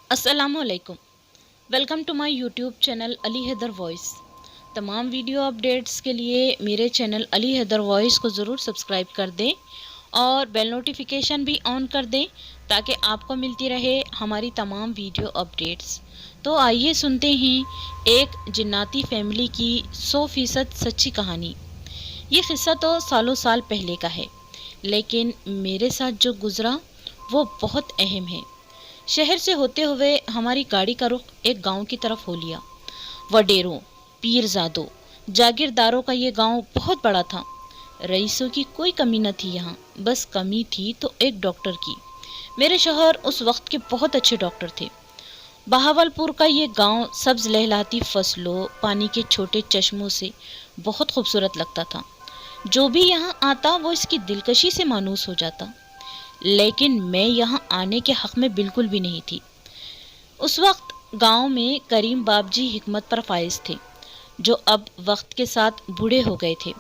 अस्सलाम वालेकुम। Welcome to my YouTube channel Ali Haider voice. तमाम वीडियो अपडेट्स के लिए मेरे चैनल अली हैदर वॉइस को ज़रूर सब्सक्राइब कर दें और बेल नोटिफिकेशन भी ऑन कर दें ताकि आपको मिलती रहे हमारी तमाम वीडियो अपडेट्स। तो आइए सुनते हैं एक जिन्नाती फैमिली की 100% सच्ची कहानी। ये क़िस्सा तो सालों साल पहले का है, लेकिन मेरे साथ जो गुज़रा वो बहुत अहम है। शहर से होते हुए हमारी गाड़ी का रुख एक गांव की तरफ हो लिया। वडेरों, पीरजादों, जागीरदारों का ये गांव बहुत बड़ा था। रईसों की कोई कमी न थी यहाँ, बस कमी थी तो एक डॉक्टर की। मेरे शौहर उस वक्त के बहुत अच्छे डॉक्टर थे। बहावलपुर का ये गांव सब्ज लहलाती फसलों, पानी के छोटे चश्मों से बहुत खूबसूरत लगता था। जो भी यहाँ आता वो इसकी दिलकशी से मानूस हो जाता। लेकिन मैं यहाँ आने के हक में बिल्कुल भी नहीं थी। उस वक्त गांव में करीम बाबजी हिकमत पर फाइज थे, जो अब वक्त के साथ बूढ़े हो गए थे,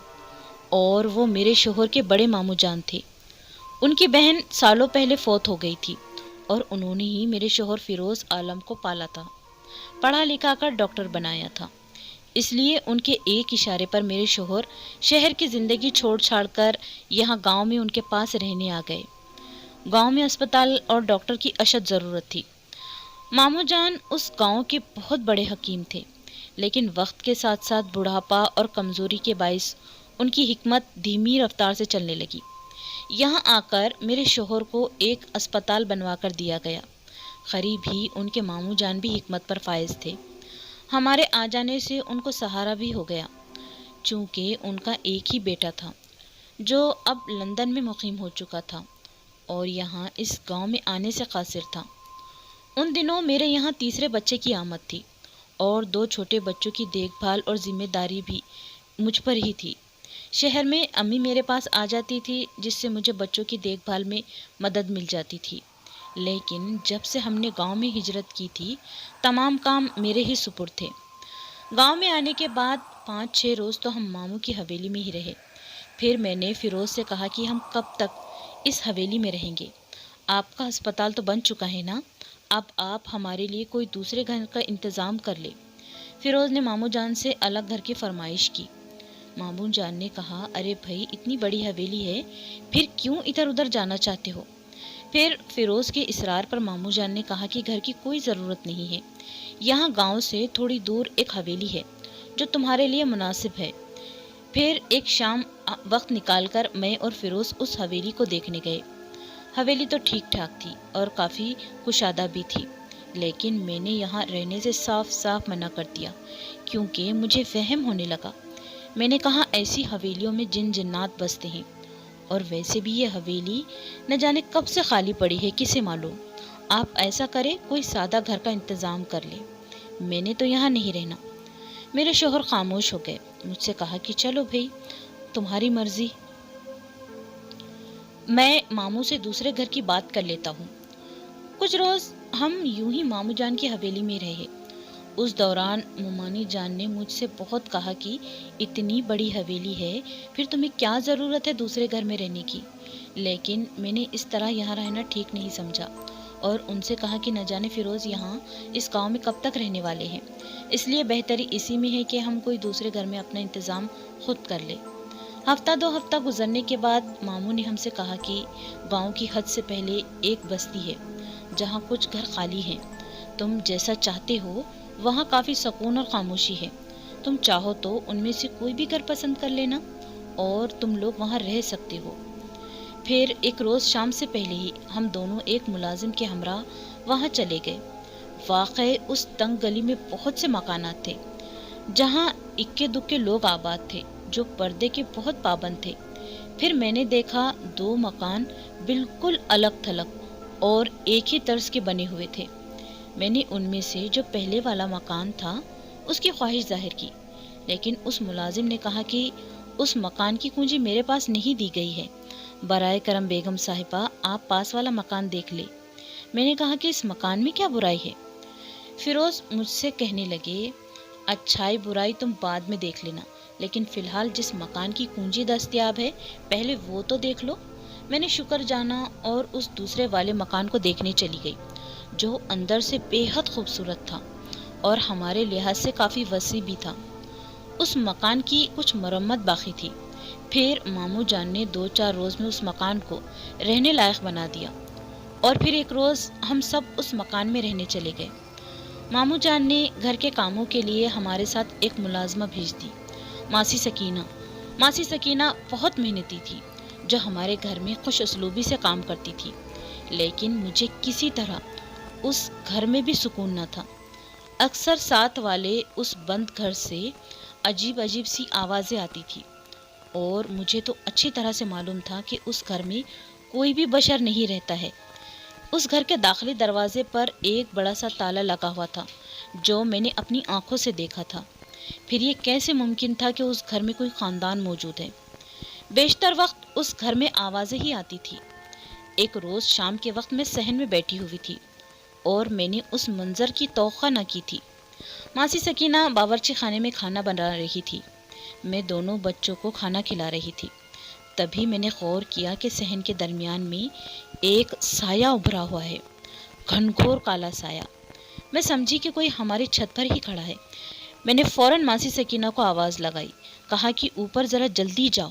और वो मेरे शोहर के बड़े मामू जान थे। उनकी बहन सालों पहले फौत हो गई थी और उन्होंने ही मेरे शोहर फिरोज आलम को पाला था, पढ़ा लिखा कर डॉक्टर बनाया था। इसलिए उनके एक इशारे पर मेरे शोहर शहर की ज़िंदगी छोड़ छाड़ कर यहाँ गांव में उनके पास रहने आ गए। गांव में अस्पताल और डॉक्टर की अशद ज़रूरत थी। मामू जान उस गांव के बहुत बड़े हकीम थे, लेकिन वक्त के साथ साथ बुढ़ापा और कमज़ोरी के बायस उनकी हिकमत धीमी रफ्तार से चलने लगी। यहाँ आकर मेरे शोहर को एक अस्पताल बनवा कर दिया गया। करीब ही उनके मामू जान भी हिकमत पर फायज थे। हमारे आ जाने से उनको सहारा भी हो गया, चूँकि उनका एक ही बेटा था जो अब लंदन में मुकीम हो चुका था और यहाँ इस गांव में आने से कासिर था। उन दिनों मेरे यहाँ तीसरे बच्चे की आमद थी और 2 छोटे बच्चों की देखभाल और जिम्मेदारी भी मुझ पर ही थी। शहर में अम्मी मेरे पास आ जाती थी, जिससे मुझे बच्चों की देखभाल में मदद मिल जाती थी। लेकिन जब से हमने गांव में हिजरत की थी, तमाम काम मेरे ही सुपुर्द थे। गांव में आने के बाद 5-6 रोज़ तो हम मामू की हवेली में ही रहे। फिर मैंने फिरोज़ से कहा कि हम कब तक इस हवेली में रहेंगे। आपका अस्पताल तो बन चुका है ना, अब आप हमारे लिए कोई दूसरे घर का इंतज़ाम कर ले। फिरोज़ ने मामू जान से अलग घर की फरमाइश की। मामू जान ने कहा, अरे भाई, इतनी बड़ी हवेली है, फिर क्यों इधर उधर जाना चाहते हो। फिर फिरोज़ के इसरार पर मामू जान ने कहा कि घर की कोई ज़रूरत नहीं है, यहाँ गांव से थोड़ी दूर एक हवेली है जो तुम्हारे लिए मुनासिब है। फिर एक शाम वक्त निकालकर मैं और फिरोज़ उस हवेली को देखने गए। हवेली तो ठीक ठाक थी और काफ़ी कुशादा भी थी, लेकिन मैंने यहाँ रहने से साफ साफ मना कर दिया, क्योंकि मुझे वहम होने लगा। मैंने कहा, ऐसी हवेलियों में जिन जिन्नात बसते हैं, और वैसे भी ये हवेली न जाने कब से खाली पड़ी है, किसे मालूम। आप ऐसा करें, कोई सादा घर का इंतज़ाम कर ले, मैंने तो यहाँ नहीं रहना। मेरे शोहर खामोश हो गए। मुझसे कहा कि चलो भाई, तुम्हारी मर्जी, मैं मामू से दूसरे घर की बात कर लेता हूँ। कुछ रोज़ हम यूं ही मामू जान की हवेली में रहे। उस दौरान मुमानी जान ने मुझसे बहुत कहा कि इतनी बड़ी हवेली है, फिर तुम्हें क्या ज़रूरत है दूसरे घर में रहने की। लेकिन मैंने इस तरह यहाँ रहना ठीक नहीं समझा और उनसे कहा कि न जाने फिरोज़ यहाँ इस गांव में कब तक रहने वाले हैं, इसलिए बेहतरी इसी में है कि हम कोई दूसरे घर में अपना इंतज़ाम खुद कर ले। हफ्ता 2 हफ्ता गुजरने के बाद मामू ने हमसे कहा कि गांव की हद से पहले एक बस्ती है जहाँ कुछ घर खाली हैं। तुम जैसा चाहते हो, वहाँ काफ़ी सुकून और खामोशी है। तुम चाहो तो उनमें से कोई भी घर पसंद कर लेना और तुम लोग वहाँ रह सकते हो। फिर एक रोज़ शाम से पहले ही हम दोनों एक मुलाजिम के हमरा वहाँ चले गए। वाकई उस तंग गली में बहुत से मकानात थे जहाँ इक्के दुक्के लोग आबाद थे जो पर्दे के बहुत पाबंद थे। फिर मैंने देखा 2 मकान बिल्कुल अलग थलग और एक ही तर्ज के बने हुए थे। मैंने उनमें से जो पहले वाला मकान था उसकी ख्वाहिश जाहिर की, लेकिन उस मुलाजिम ने कहा कि उस मकान की कुंजी मेरे पास नहीं दी गई है, बराए करम बेगम साहिबा, आप पास वाला मकान देख ले। मैंने कहा कि इस मकान में क्या बुराई है। फिरोज़ मुझसे कहने लगे, अच्छाई बुराई तुम बाद में देख लेना, लेकिन फ़िलहाल जिस मकान की कुंजी दस्तयाब है, पहले वो तो देख लो। मैंने शुक्र जाना और उस दूसरे वाले मकान को देखने चली गई। جو اندر سے بے حد خوبصورت تھا اور ہمارے لحاظ سے کافی وسیع بھی تھا۔ اس مکان کی کچھ مرمت باقی تھی۔ پھر ماموں جان نے 2-4 روز میں اس مکان کو رہنے لائق بنا دیا اور پھر ایک روز ہم سب اس مکان میں رہنے چلے گئے۔ ماموں جان نے گھر کے کاموں کے لیے ہمارے ساتھ ایک ملازمہ بھیج دی، ماسی سکینہ۔ ماسی سکینہ بہت محنتی تھی، جو ہمارے گھر میں خوش اسلوبی سے کام کرتی تھی، لیکن مجھے کسی طرح اس گھر میں بھی سکون نہ تھا۔ اکثر ساتھ والے اس بند گھر سے عجیب عجیب سی آوازیں آتی تھی اور مجھے تو اچھی طرح سے معلوم تھا کہ اس گھر میں کوئی بھی بشر نہیں رہتا ہے۔ اس گھر کے داخلی دروازے پر ایک بڑا سا تالا لگا ہوا تھا جو میں نے اپنی آنکھوں سے دیکھا تھا۔ پھر یہ کیسے ممکن تھا کہ اس گھر میں کوئی خاندان موجود ہے؟ بیشتر وقت اس گھر میں آوازیں ہی آتی تھی۔ ایک روز شام کے وقت میں صحن میں بیٹھی ہوئی تھی اور میں نے اس منظر کی توقع نہ کی تھی۔ ماسی سکینہ باورچی خانے میں کھانا بنا رہی تھی، میں دونوں بچوں کو کھانا کھلا رہی تھی۔ تبھی میں نے غور کیا کہ صحن کے درمیان میں ایک سایہ ابھرا ہوا ہے، گھنگھور کالا سایہ۔ میں سمجھی کہ کوئی ہماری چھت پر ہی کھڑا ہے۔ میں نے فوراً ماسی سکینہ کو آواز لگائی، کہا کہ اوپر ذرا جلدی جاؤ،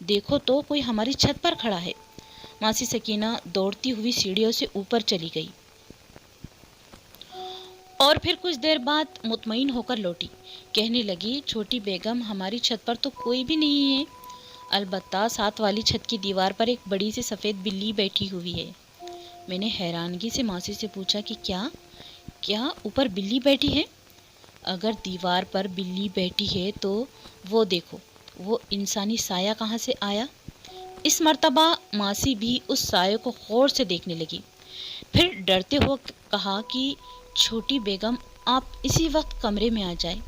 دیکھو تو کوئی ہماری چھت پر کھڑا ہے۔ ماسی سکینہ دوڑتی ہوئی سیڑھیوں سے اوپر چلی گئی اور پھر کچھ دیر بعد مطمئن ہو کر لوٹی، کہنے لگی، چھوٹی بیگم، ہماری چھت پر تو کوئی بھی نہیں ہے، البتہ ساتھ والی چھت کی دیوار پر ایک بڑی سی سفید بلی بیٹھی ہوئی ہے۔ میں نے حیرانگی سے ماسی سے پوچھا کہ کیا اوپر بلی بیٹھی ہے؟ اگر دیوار پر بلی بیٹھی ہے تو وہ دیکھو، وہ انسانی سایہ کہاں سے آیا؟ اس مرتبہ ماسی بھی اس سایہ کو غور سے دیکھنے لگی، پھر ڈرتے ہوئے کہا کہ چھوٹی بیگم، آپ اسی وقت کمرے میں آ جائیں۔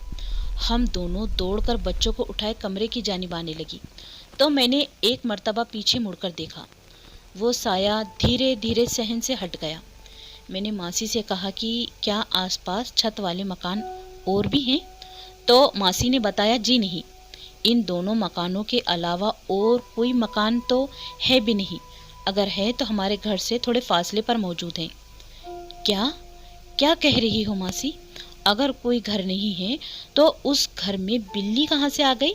ہم دونوں دوڑ کر بچوں کو اٹھائے کمرے کی جانب آنے لگی تو میں نے ایک مرتبہ پیچھے مڑ کر دیکھا، وہ سایہ دھیرے دھیرے صحن سے ہٹ گیا۔ میں نے ماسی سے کہا کہ کیا آس پاس چھت والے مکان اور بھی ہیں؟ تو ماسی نے بتایا، جی نہیں، ان دونوں مکانوں کے علاوہ اور کوئی مکان تو ہے بھی نہیں، اگر ہے تو ہمارے گھر سے تھوڑے فاصلے پر موجود ہیں۔ کیا کہہ رہی ہو ماسی؟ اگر کوئی گھر نہیں ہے تو اس گھر میں بلی کہاں سے آ گئی؟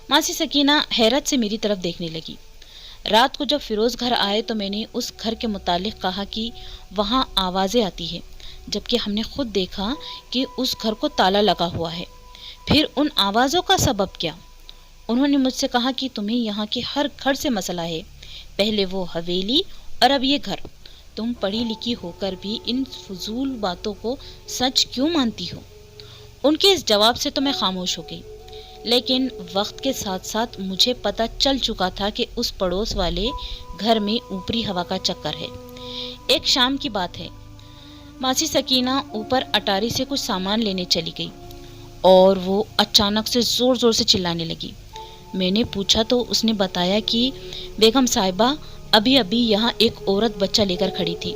ماسی سکینہ حیرت سے میری طرف دیکھنے لگی۔ رات کو جب فیروز گھر آئے تو میں نے اس گھر کے متعلق کہا کہ وہاں آوازیں آتی ہیں، جبکہ ہم نے خود دیکھا کہ اس گھر کو تالا لگا ہوا ہے۔ پھر ان آوازوں کا سبب کیا؟ انہوں نے مجھ سے کہا کہ تمہیں یہاں کے ہر گھر سے مسئلہ ہے، پہلے وہ حویلی اور اب یہ گھر۔ تم پڑھی لکھی ہو کر بھی ان فضول باتوں کو سچ کیوں مانتی ہو؟ ان کے اس جواب سے تو میں خاموش ہو گئی، لیکن وقت کے ساتھ ساتھ مجھے پتہ چل چکا تھا کہ اس پڑوس والے گھر میں اوپری ہوا کا چکر ہے۔ ایک شام کی بات ہے، ماسی سکینہ اوپر اٹاری سے کچھ سامان لینے چلی گئی اور وہ اچانک سے زور زور سے چلانے لگی۔ میں نے پوچھا تو اس نے بتایا کہ بیگم صاحبہ، ابھی یہاں ایک عورت بچہ لے کر کھڑی تھی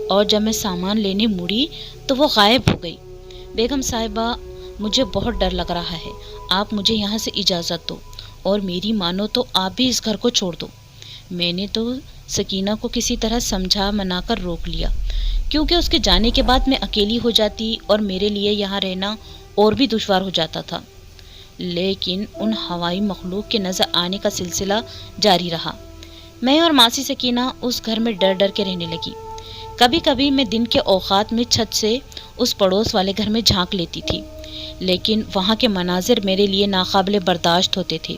اور جب میں سامان لینے مڑی تو وہ غائب ہو گئی۔ بیگم صاحبہ، مجھے بہت ڈر لگ رہا ہے، آپ مجھے یہاں سے اجازت دو اور میری مانو تو آپ بھی اس گھر کو چھوڑ دو۔ میں نے تو سکینہ کو کسی طرح سمجھا منا کر روک لیا، کیونکہ اس کے جانے کے بعد میں اکیلی ہو جاتی اور میرے لیے یہاں رہنا اور بھی دشوار ہو جاتا تھا، لیکن ان ہوائی مخلوق کے نظر آنے کا سلسلہ جاری رہا۔ میں اور ماسی سکینہ اس گھر میں ڈر ڈر کے رہنے لگی۔ کبھی کبھی میں دن کے اوقات میں چھت سے اس پڑوس والے گھر میں جھانک لیتی تھی، لیکن وہاں کے مناظر میرے لیے ناقابل برداشت ہوتے تھے۔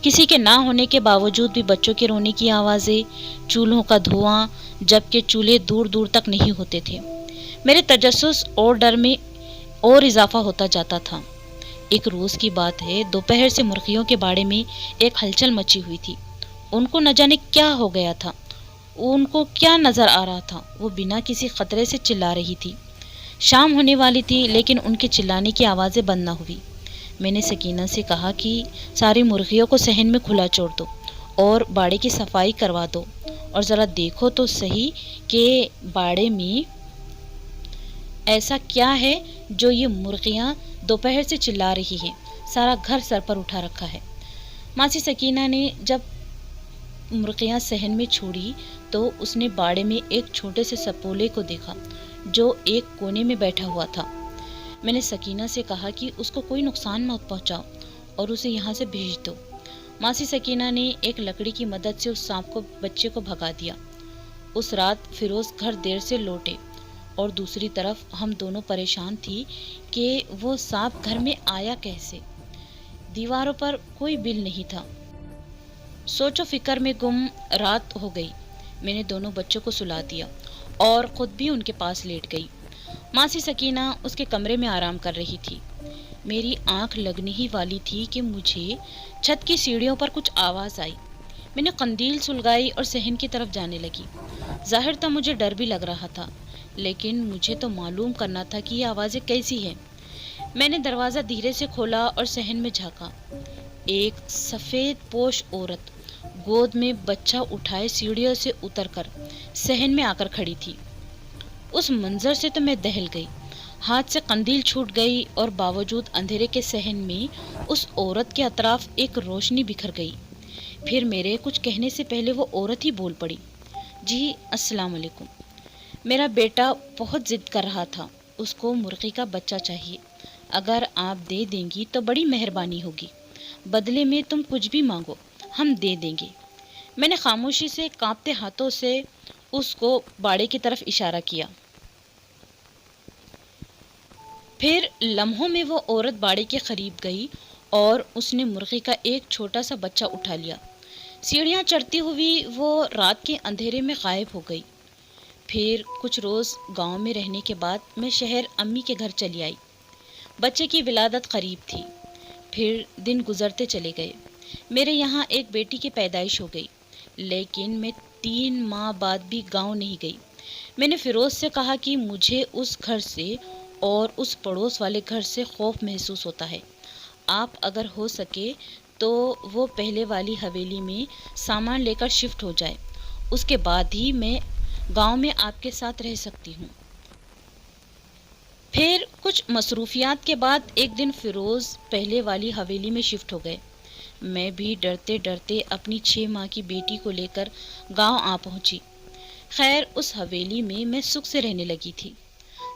کسی کے نہ ہونے کے باوجود بھی بچوں کے رونے کی آوازیں، چولہوں کا دھواں، جبکہ چولہے دور دور تک نہیں ہوتے تھے۔ میرے تجسس اور ڈر میں اور اضافہ ہوتا جاتا تھا۔ ایک روز کی بات ہے، دوپہر سے مرغیوں کے باڑے میں ایک ہلچل مچی ہوئی تھی۔ ان کو نہ جانے کیا ہو گیا تھا، ان کو کیا نظر آ رہا تھا، وہ بنا کسی خطرے سے چلا رہی تھی۔ شام ہونے والی تھی لیکن ان کے چلانے کی آوازیں بند نہ ہوئی۔ میں نے سکینہ سے کہا کہ ساری مرغیوں کو صحن میں کھلا چھوڑ دو اور باڑے کی صفائی کروا دو، اور ذرا دیکھو تو صحیح کہ باڑے میں ایسا کیا ہے جو یہ مرغیاں دوپہر سے چلا رہی ہیں، سارا گھر سر پر اٹھا رکھا ہے۔ ماسی سکینہ نے جب مرغیاں صحن میں چھوڑی تو اس نے باڑے میں ایک چھوٹے سے سپولے کو دیکھا जो एक कोने में बैठा हुआ था। मैंने सकीना से कहा कि उसको कोई नुकसान मत पहुंचाओ और उसे यहाँ से भेज दो। मासी सकीना ने एक लकड़ी की मदद से उस सांप को बच्चे को भगा दिया। उस रात फिरोज घर देर से लौटे और दूसरी तरफ हम दोनों परेशान थी कि वो सांप घर में आया कैसे। दीवारों पर कोई बिल नहीं था। सोचो फिक्र में गुम रात हो गई। मैंने दोनों बच्चों को सुला दिया और खुद भी उनके पास लेट गई। मासी सकीना उसके कमरे में आराम कर रही थी। मेरी आंख लगने ही वाली थी कि मुझे छत की सीढ़ियों पर कुछ आवाज आई। मैंने कंदील सुलगाई और सहन की तरफ जाने लगी। जाहिर था मुझे डर भी लग रहा था, लेकिन मुझे तो मालूम करना था कि ये आवाजें कैसी हैं। मैंने दरवाजा धीरे से खोला और सहन में झांका। एक सफेद पोश औरत गोद में बच्चा उठाए सीढ़ियों से उतरकर सहन में आकर खड़ी थी। उस मंजर से तो मैं दहल गई। हाथ से कंदील छूट गई और बावजूद अंधेरे के सहन में उस औरत के अतराफ एक रोशनी बिखर गई। फिर मेरे कुछ कहने से पहले वो औरत ही बोल पड़ी, जी अस्सलाम वालेकुम। मेरा बेटा बहुत जिद कर रहा था, उसको मुर्गी का बच्चा चाहिए। अगर आप दे देंगी तो बड़ी मेहरबानी होगी। बदले में तुम कुछ भी मांगो, हम दे देंगे। मैंने खामोशी से कांपते हाथों से उसको बाड़े की तरफ इशारा किया। फिर लम्हों में वो औरत बाड़े के करीब गई और उसने मुर्गी का एक छोटा सा बच्चा उठा लिया। सीढ़ियाँ चढ़ती हुई वो रात के अंधेरे में गायब हो गई। फिर कुछ रोज़ गांव में रहने के बाद मैं शहर अम्मी के घर चली आई। बच्चे की विलादत करीब थी। फिर दिन गुजरते चले गए। मेरे यहाँ एक बेटी की पैदाइश हो गई, लेकिन मैं 3 माह बाद भी गांव नहीं गई। मैंने फिरोज से कहा कि मुझे उस घर से और उस पड़ोस वाले घर से खौफ महसूस होता है। आप अगर हो सके तो वो पहले वाली हवेली में सामान लेकर शिफ्ट हो जाए, उसके बाद ही मैं गांव में आपके साथ रह सकती हूँ। फिर कुछ मसरूफियात के बाद एक दिन फिरोज पहले वाली हवेली में शिफ्ट हो गए। मैं भी डरते डरते अपनी 6 माह की बेटी को लेकर गांव आ पहुंची। खैर उस हवेली में मैं सुख से रहने लगी थी।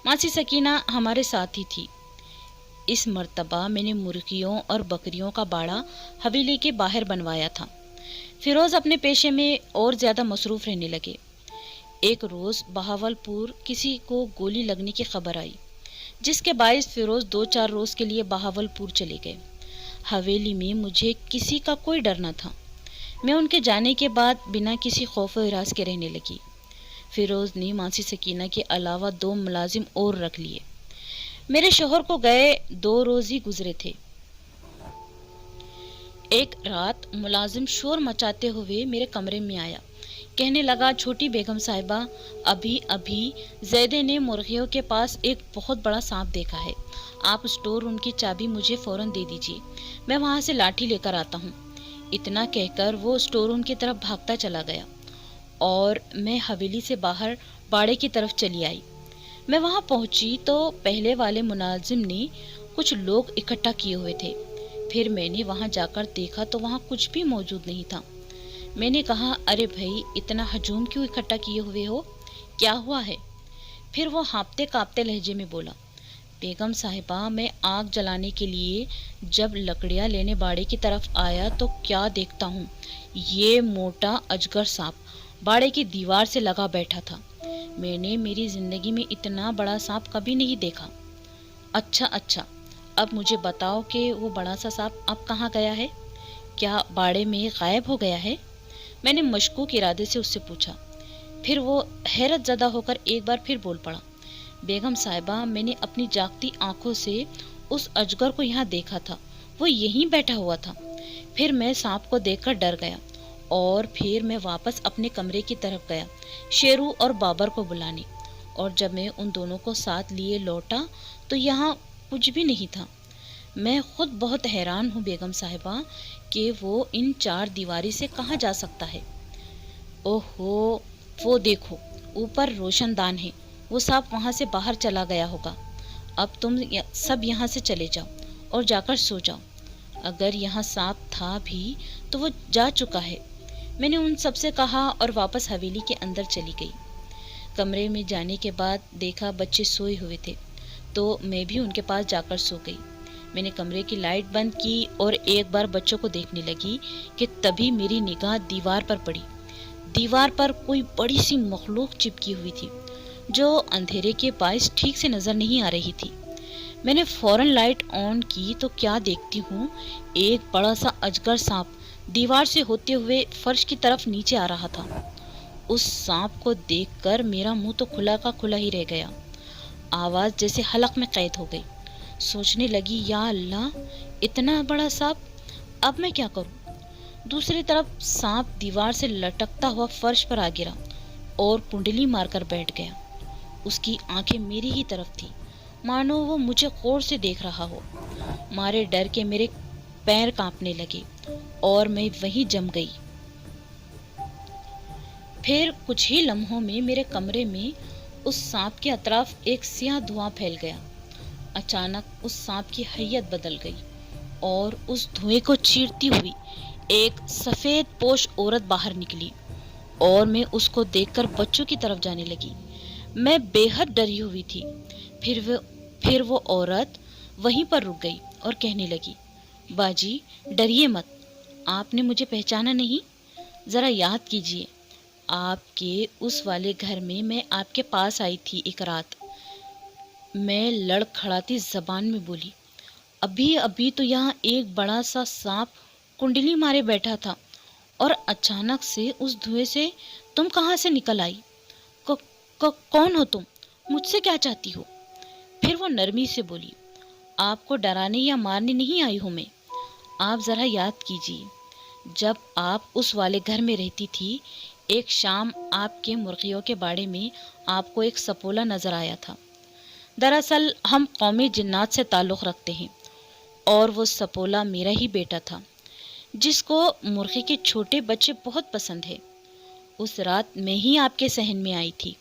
मासी सकीना हमारे साथ ही थी। इस मर्तबा मैंने मुर्गियों और बकरियों का बाड़ा हवेली के बाहर बनवाया था। फिरोज अपने पेशे में और ज़्यादा मसरूफ़ रहने लगे। एक रोज़ बहावलपुर किसी को गोली लगने की खबर आई, जिसके बायस फिरोज 2-4 रोज़ के लिए बहावलपुर चले गए। हवेली में मुझे किसी का कोई डर न था। मैं उनके जाने के बाद बिना किसी खौफ व हिरास के रहने लगी। फिरोज ने मासी सकीना के अलावा 2 मुलाजिम और रख लिए। मेरे शोहर को गए 2 रोज ही गुजरे थे। एक रात मुलाजिम शोर मचाते हुए मेरे कमरे में आया। कहने लगा, छोटी बेगम साहिबा, अभी अभी जैदे ने मुर्गियों के पास एक बहुत बड़ा सांप देखा है। आप स्टोर रूम की चाबी मुझे फौरन दे दीजिए, मैं वहाँ से लाठी लेकर आता हूँ। इतना कहकर वो स्टोर रूम की तरफ भागता चला गया और मैं हवेली से बाहर बाड़े की तरफ चली आई। मैं वहाँ पहुँची तो पहले वाले मुलाजिम ने कुछ लोग इकट्ठा किए हुए थे। फिर मैंने वहाँ जाकर देखा तो वहाँ कुछ भी मौजूद नहीं था। मैंने कहा, अरे भाई, इतना हजूम क्यों इकट्ठा किए हुए हो, क्या हुआ है? फिर वो हाँफते काँपते लहजे में बोला, बेगम साहिबा, मैं आग जलाने के लिए जब लकड़ियाँ लेने बाड़े की तरफ आया तो क्या देखता हूँ, ये मोटा अजगर सांप बाड़े की दीवार से लगा बैठा था। मैंने मेरी जिंदगी में इतना बड़ा सांप कभी नहीं देखा। अच्छा, अब मुझे बताओ कि वो बड़ा सा सांप अब कहाँ गया है? क्या बाड़े में गायब हो गया है? मैंने मशकूक इरादे से उससे पूछा। फिर वो हैरत ज़दा होकर एक बार फिर बोल पड़ा, बेगम साहिबा, मैंने अपनी जागती आंखों से उस अजगर को यहाँ देखा था, वो यहीं बैठा हुआ था। फिर मैं सांप को देखकर डर गया और फिर मैं वापस अपने कमरे की तरफ गया शेरू और बाबर को बुलाने, और जब मैं उन दोनों को साथ लिए लौटा तो यहाँ कुछ भी नहीं था। मैं खुद बहुत हैरान हूँ बेगम साहिबा कि वो इन 4 दीवारी से कहाँ जा सकता है। ओहो, वो देखो, ऊपर रोशनदान है, वो सांप वहाँ से बाहर चला गया होगा। अब तुम सब यहाँ से चले जाओ और जाकर सो जाओ। अगर यहाँ सांप था भी तो वो जा चुका है। मैंने उन सब से कहा और वापस हवेली के अंदर चली गई। कमरे में जाने के बाद देखा बच्चे सोए हुए थे, तो मैं भी उनके पास जाकर सो गई। मैंने कमरे की लाइट बंद की और एक बार बच्चों को देखने लगी कि तभी मेरी निगाह दीवार पर पड़ी। दीवार पर कोई बड़ी सी मखलूक चिपकी हुई थी जो अंधेरे के बायस ठीक से नजर नहीं आ रही थी। मैंने फौरन लाइट ऑन की तो क्या देखती हूँ, एक बड़ा सा अजगर सांप दीवार से होते हुए फर्श की तरफ नीचे आ रहा था। उस सांप को देखकर मेरा मुंह तो खुला का खुला ही रह गया। आवाज जैसे हलक में कैद हो गई। सोचने लगी, या अल्लाह, इतना बड़ा सांप, अब मैं क्या करूं? दूसरी तरफ सांप दीवार से लटकता हुआ फर्श पर आ गिरा और कुंडली मारकर बैठ गया। उसकी आंखें मेरी ही तरफ थी, मानो वो मुझे गौर से देख रहा हो। मारे डर के मेरे पैर कांपने लगे और मैं वहीं जम गई। फिर कुछ ही लम्हों में मेरे कमरे में उस सांप के अतराफ एक सियाह धुआं फैल गया। अचानक उस सांप की हैयत बदल गई और उस धुएं को चीरती हुई एक सफेद पोश औरत बाहर निकली और मैं उसको देखकर बच्चों की तरफ जाने लगी। मैं बेहद डरी हुई थी। फिर वो औरत वहीं पर रुक गई और कहने लगी, बाजी, डरिए मत, आपने मुझे पहचाना नहीं? जरा याद कीजिए, आपके उस वाले घर में मैं आपके पास आई थी एक रात। मैं लड़खड़ाती जबान में बोली, अभी अभी तो यहाँ एक बड़ा सा सांप कुंडली मारे बैठा था और अचानक से उस धुएं से तुम कहाँ से निकल आई? कौन हो तुम? मुझसे क्या चाहती हो? फिर वो नरमी से बोली, आपको डराने या मारने नहीं आई हूं मैं। आप जरा याद कीजिए, जब आप उस वाले घर में रहती थी, एक शाम आपके मुर्गियों के बाड़े में आपको एक सपोला नजर आया था। दरअसल हम कौमी जिन्नात से ताल्लुक़ रखते हैं और वो सपोला मेरा ही बेटा था, जिसको मुर्गी के छोटे बच्चे बहुत पसंद है। उस रात मैं ही आपके सहन में आई थी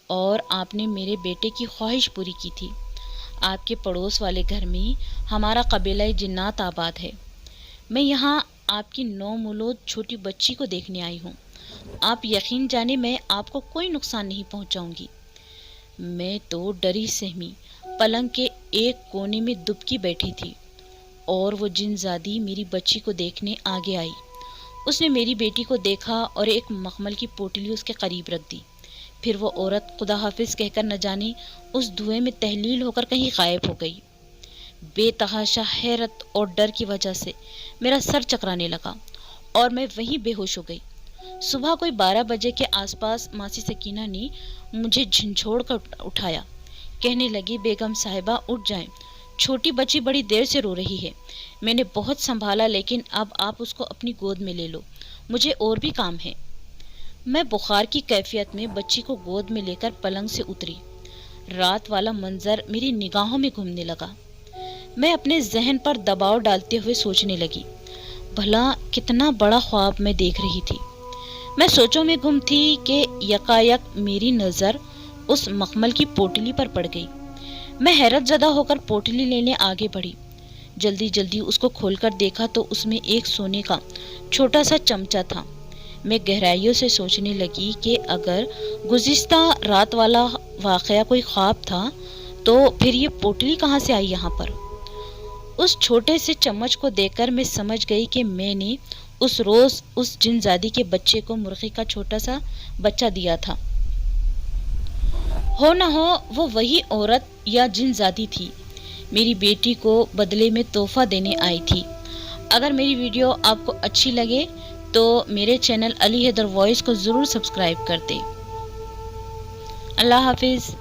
और आपने मेरे बेटे की ख्वाहिश पूरी की थी। आपके पड़ोस वाले घर में हमारा कबीला जिन्नात आबाद है। मैं यहाँ आपकी नौमुलोद छोटी बच्ची को देखने आई हूँ। आप यकीन जाने मैं आपको कोई नुकसान नहीं पहुँचाऊँगी। मैं तो डरी सहमी पलंग के एक कोने में दुबकी बैठी थी और वो जिनजादी मेरी बच्ची को देखने आगे आई। उसने मेरी बेटी को देखा और एक मखमल की पोटली उसके करीब रख दी। फिर वो औरत खुदा हाफिज कहकर न जाने उस धुएं में तहलील होकर कहीं गायब हो गई। बेतहाशा हैरत और डर की वजह से मेरा सर चकराने लगा और मैं वहीं बेहोश हो गई। सुबह कोई 12 बजे के आसपास मासी सकीना ने मुझे झंझोड़ कर उठाया। कहने लगी, बेगम साहिबा उठ जाएं, छोटी बच्ची बड़ी देर से रो रही है। मैंने बहुत संभाला, लेकिन अब आप उसको अपनी गोद में ले लो, मुझे और भी काम है। मैं बुखार की कैफियत में बच्ची को गोद में लेकर पलंग से उतरी। रात वाला मंजर मेरी निगाहों में घूमने लगा। मैं अपने जहन पर दबाव डालते हुए सोचने लगी, भला कितना बड़ा ख्वाब मैं देख रही थी। मैं सोचों में गुम थी कि यकायक मेरी नज़र उस मखमल की पोटली पर पड़ गई। मैं हैरत ज़दा होकर पोटली लेने आगे बढ़ी। जल्दी जल्दी उसको खोलकर देखा तो उसमें एक सोने का छोटा सा चमचा था। मैं गहराइयों से सोचने लगी कि अगर गुज़िश्ता रात वाला वाक़या कोई ख्वाब था तो फिर ये पोटली कहाँ से आई यहाँ पर। उस छोटे से चम्मच को देखकर मैं समझ गई कि मैंने उस रोज़ उस जिनजादी के बच्चे को मुर्गी का छोटा सा बच्चा दिया था। हो न हो वो वही औरत या जिनजादी थी, मेरी बेटी को बदले में तोहफा देने आई थी। अगर मेरी वीडियो आपको अच्छी लगे तो मेरे चैनल अली हैदर वॉइस को ज़रूर सब्सक्राइब कर दें। अल्लाह हाफिज़।